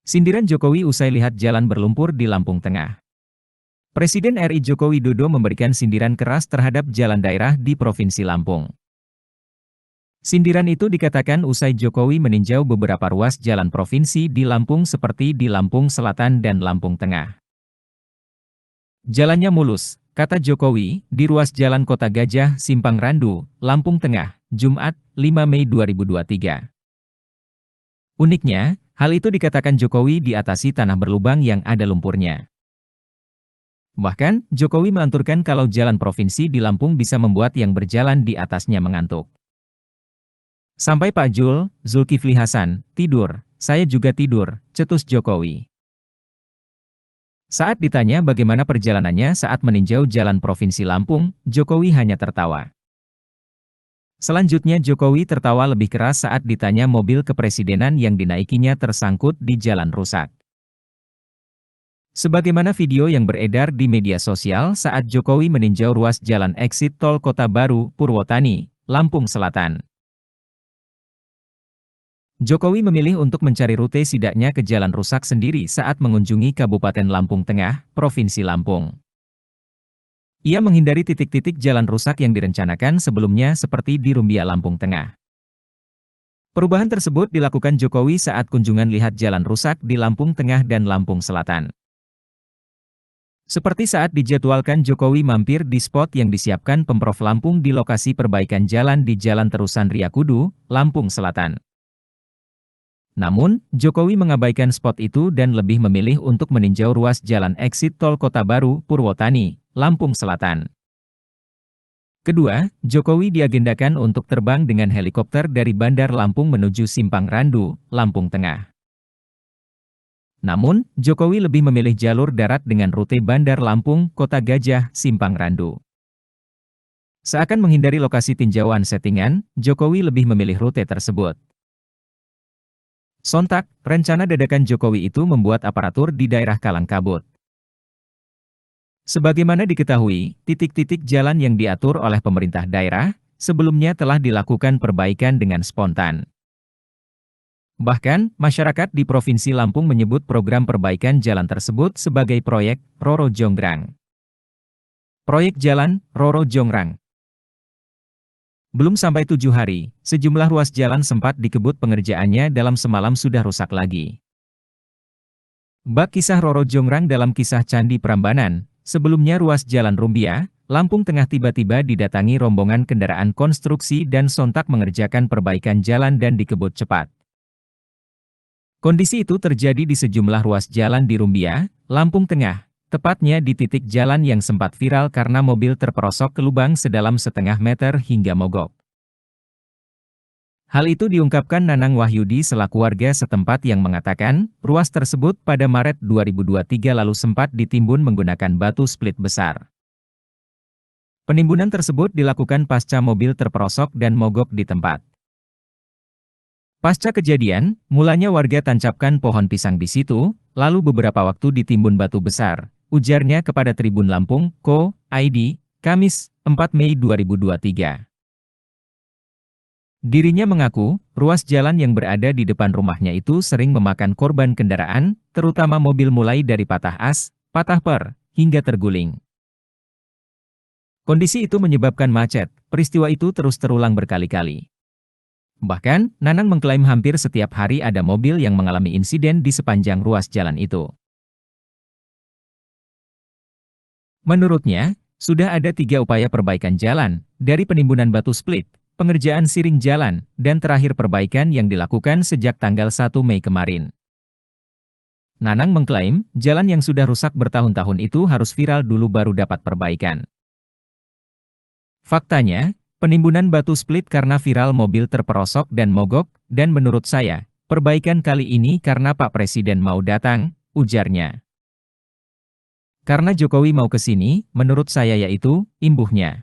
Sindiran Jokowi usai lihat jalan berlumpur di Lampung Tengah. Presiden RI Joko Widodo memberikan sindiran keras terhadap jalan daerah di Provinsi Lampung. Sindiran itu dikatakan usai Jokowi meninjau beberapa ruas jalan provinsi di Lampung seperti di Lampung Selatan dan Lampung Tengah. Jalannya mulus, kata Jokowi, di ruas Jalan Kota Gajah, Simpang Randu, Lampung Tengah, Jumat, 5 Mei 2023. Uniknya, hal itu dikatakan Jokowi diatasi tanah berlubang yang ada lumpurnya. Bahkan, Jokowi melanturkan kalau jalan provinsi di Lampung bisa membuat yang berjalan di atasnya mengantuk. Sampai Pak Zulkifli Hasan, tidur, saya juga tidur, cetus Jokowi. Saat ditanya bagaimana perjalanannya saat meninjau jalan provinsi Lampung, Jokowi hanya tertawa. Selanjutnya Jokowi tertawa lebih keras saat ditanya mobil kepresidenan yang dinaikinya tersangkut di jalan rusak. Sebagaimana video yang beredar di media sosial saat Jokowi meninjau ruas jalan eksit tol Kota Baru, Purwotani, Lampung Selatan. Jokowi memilih untuk mencari rute sidaknya ke jalan rusak sendiri saat mengunjungi Kabupaten Lampung Tengah, Provinsi Lampung. Ia menghindari titik-titik jalan rusak yang direncanakan sebelumnya seperti di Rumbia Lampung Tengah. Perubahan tersebut dilakukan Jokowi saat kunjungan lihat jalan rusak di Lampung Tengah dan Lampung Selatan. Seperti saat dijadwalkan Jokowi mampir di spot yang disiapkan Pemprov Lampung di lokasi perbaikan jalan di Jalan Terusan Riyakudu, Lampung Selatan. Namun, Jokowi mengabaikan spot itu dan lebih memilih untuk meninjau ruas jalan eksit tol Kota Baru, Purwotani, Lampung Selatan. Kedua, Jokowi diagendakan untuk terbang dengan helikopter dari Bandar Lampung menuju Simpang Randu, Lampung Tengah. Namun, Jokowi lebih memilih jalur darat dengan rute Bandar Lampung, Kota Gajah, Simpang Randu. Seakan menghindari lokasi tinjauan settingan, Jokowi lebih memilih rute tersebut. Sontak, rencana dadakan Jokowi itu membuat aparatur di daerah kalang kabut. Sebagaimana diketahui, titik-titik jalan yang diatur oleh pemerintah daerah, sebelumnya telah dilakukan perbaikan dengan spontan. Bahkan, masyarakat di Provinsi Lampung menyebut program perbaikan jalan tersebut sebagai proyek Roro Jonggrang. Proyek Jalan Roro Jonggrang. Belum sampai 7 hari, sejumlah ruas jalan sempat dikebut pengerjaannya dalam semalam sudah rusak lagi. Bak kisah Roro Jonggrang dalam kisah Candi Prambanan, sebelumnya ruas jalan Rumbia, Lampung Tengah tiba-tiba didatangi rombongan kendaraan konstruksi dan sontak mengerjakan perbaikan jalan dan dikebut cepat. Kondisi itu terjadi di sejumlah ruas jalan di Rumbia, Lampung Tengah. Tepatnya di titik jalan yang sempat viral karena mobil terperosok ke lubang sedalam setengah meter hingga mogok. Hal itu diungkapkan Nanang Wahyudi selaku warga setempat yang mengatakan, ruas tersebut pada Maret 2023 lalu sempat ditimbun menggunakan batu split besar. Penimbunan tersebut dilakukan pasca mobil terperosok dan mogok di tempat. Pasca kejadian, mulanya warga tancapkan pohon pisang di situ, lalu beberapa waktu ditimbun batu besar. Ujarnya kepada Tribun Lampung, Co.id, Kamis, 4 Mei 2023. Dirinya mengaku, ruas jalan yang berada di depan rumahnya itu sering memakan korban kendaraan, terutama mobil mulai dari patah as, patah per, hingga terguling. Kondisi itu menyebabkan macet, peristiwa itu terus terulang berkali-kali. Bahkan, Nanang mengklaim hampir setiap hari ada mobil yang mengalami insiden di sepanjang ruas jalan itu. Menurutnya, sudah ada 3 upaya perbaikan jalan, dari penimbunan batu split, pengerjaan siring jalan, dan terakhir perbaikan yang dilakukan sejak tanggal 1 Mei kemarin. Nanang mengklaim, jalan yang sudah rusak bertahun-tahun itu harus viral dulu baru dapat perbaikan. Faktanya, penimbunan batu split karena viral mobil terperosok dan mogok, dan menurut saya, perbaikan kali ini karena Pak Presiden mau datang, ujarnya. Karena Jokowi mau ke sini, menurut saya yaitu, imbuhnya.